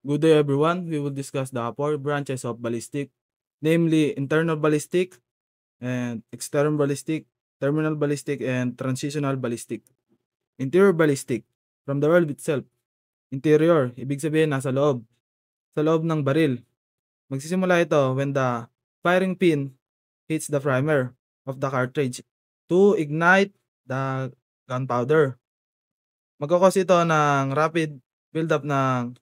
Good day everyone. We will discuss the four branches of ballistic, namely internal ballistic and external ballistic, terminal ballistic, and transitional ballistic. Interior ballistic, from the word itself. Interior, ibig sabihin nasa loob, sa loob ng baril. Magsisimula ito when the firing pin hits the primer of the cartridge to ignite the gunpowder. Magkakos ito ng rapid buildup ng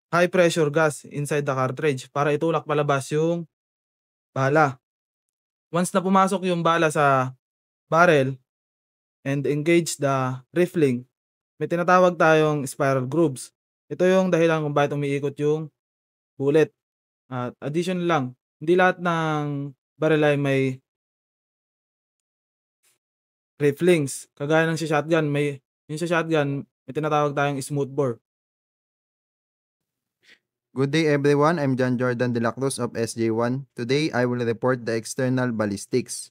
high pressure gas inside the cartridge para itulak palabas yung bala. Once na pumasok yung bala sa barrel and engage the rifling, may tinatawag tayong spiral grooves. Ito yung dahilan kung bakit umiikot yung bullet. At addition lang, hindi lahat ng barrel ay may riflings. Kagaya ng sa shotgun, yung sa shotgun, may tinatawag tayong smooth bore. Good day everyone, I'm John Jordan de la Cruz of SJ1. Today, I will report the external ballistics.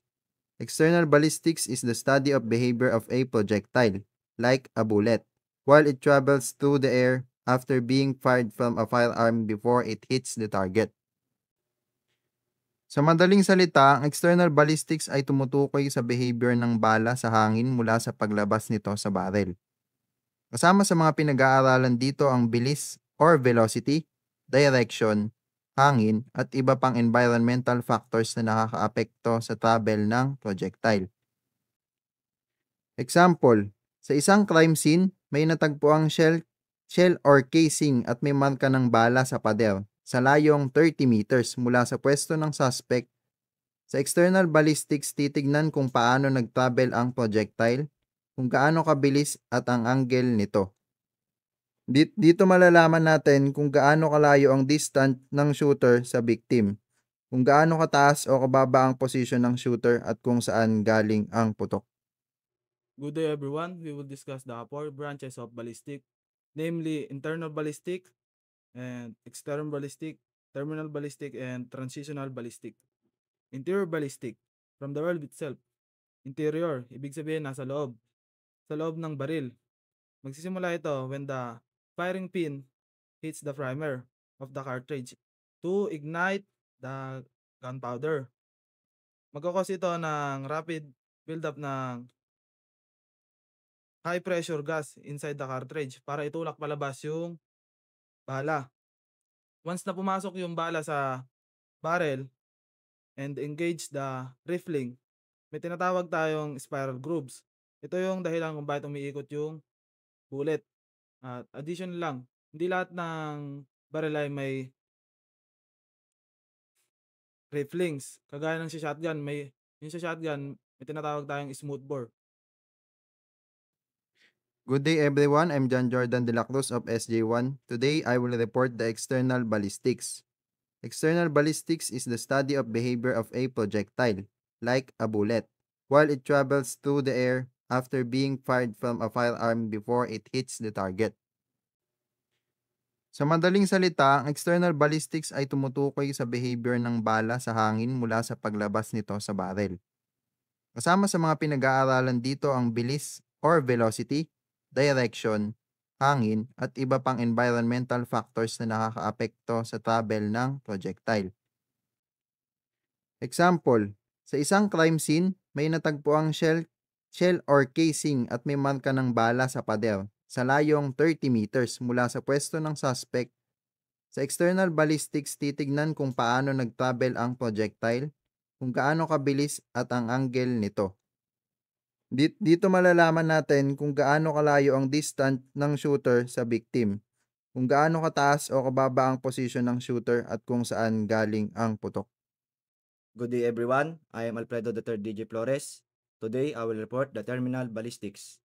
External ballistics is the study of behavior of a projectile, like a bullet, while it travels through the air after being fired from a firearm before it hits the target. Sa madaling salita, ang external ballistics ay tumutukoy sa behavior ng bala sa hangin mula sa paglabas nito sa barrel. Kasama sa mga pinag-aaralan dito ang bilis or velocity, direction, hangin, at iba pang environmental factors na nakakaapekto sa travel ng projectile. Example, sa isang crime scene, may natagpuang shell or casing at may marka ng bala sa pader sa layong 30 meters mula sa pwesto ng suspect. Sa external ballistics, titignan kung paano nag-travel ang projectile, kung gaano kabilis at ang angle nito. Dito malalaman natin kung gaano kalayo ang distance ng shooter sa victim, kung gaano kataas o kababa ang position ng shooter at kung saan galing ang putok. Good day everyone. We will discuss the four branches of ballistic, namely internal ballistic and external ballistic, terminal ballistic, and transitional ballistic. Interior ballistic, from the word itself. Interior, ibig sabihin nasa loob, sa loob ng baril. Magsisimula ito when the firing pin hits the primer of the cartridge to ignite the gunpowder. Magkakos ito ng rapid buildup ng high pressure gas inside the cartridge para itulak palabas yung bala. Once na pumasok yung bala sa barrel and engage the rifling, may tinatawag tayong spiral grooves. Ito yung dahilan kung bakit umiikot yung bullet. At addition lang, hindi lahat ng barrel ay may riflings. Kagaya ng sa shotgun, yung sa shotgun, may tinatawag tayong smooth bore. Good day everyone, I'm John Jordan de la Cruz of SJ1. Today, I will report the external ballistics. External ballistics is the study of behavior of a projectile, like a bullet, while it travels through the air after being fired from a firearm before it hits the target. Sa madaling salita, ang external ballistics ay tumutukoy sa behavior ng bala sa hangin mula sa paglabas nito sa barrel. Kasama sa mga pinag-aaralan dito ang bilis or velocity, direction, hangin, at iba pang environmental factors na nakakaapekto sa travel ng projectile. Example, sa isang crime scene, may natagpuang shell or casing at may marka ng bala sa pader sa layong 30 meters mula sa pwesto ng suspect. Sa external ballistics, titignan kung paano nag-travel ang projectile, kung gaano kabilis at ang angle nito. Dito malalaman natin kung gaano kalayo ang distance ng shooter sa victim, kung gaano kataas o kababa ang position ng shooter at kung saan galing ang putok. Good day everyone, I am Alfredo III DJ Flores. Today I will report the terminal ballistics.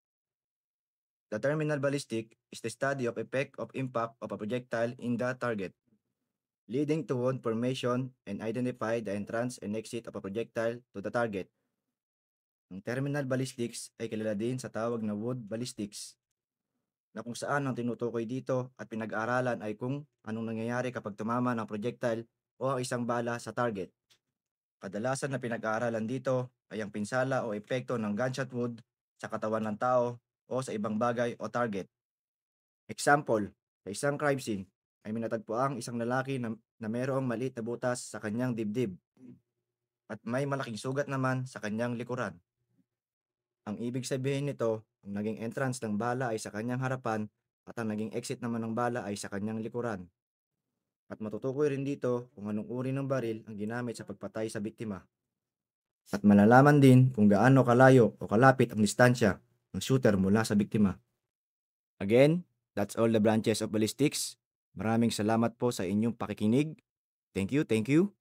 The terminal ballistic is the study of effect of impact of a projectile in the target, leading to wound formation and identify the entrance and exit of a projectile to the target. Ang terminal ballistics ay kilala din sa tawag na wound ballistics, na kung saan ang tinutukoy dito at pinag-aaralan ay kung anong nangyayari kapag tumama ng projectile o ang isang bala sa target. Kadalasan na pinag-aaralan dito ay ang pinsala o epekto ng gunshot wound sa katawan ng tao o sa ibang bagay o target. Example, Sa isang crime scene ay may natagpuang isang lalaki na mayroong maliit na butas sa kanyang dibdib at may malaking sugat naman sa kanyang likuran. Ang ibig sabihin nito, ang naging entrance ng bala ay sa kanyang harapan at ang naging exit naman ng bala ay sa kanyang likuran. At matutukoy rin dito kung anong uri ng baril ang ginamit sa pagpatay sa biktima. At malalaman din kung gaano kalayo o kalapit ang distansya ng shooter mula sa biktima. Again, that's all the branches of ballistics. Maraming salamat po sa inyong pakikinig. Thank you, thank you.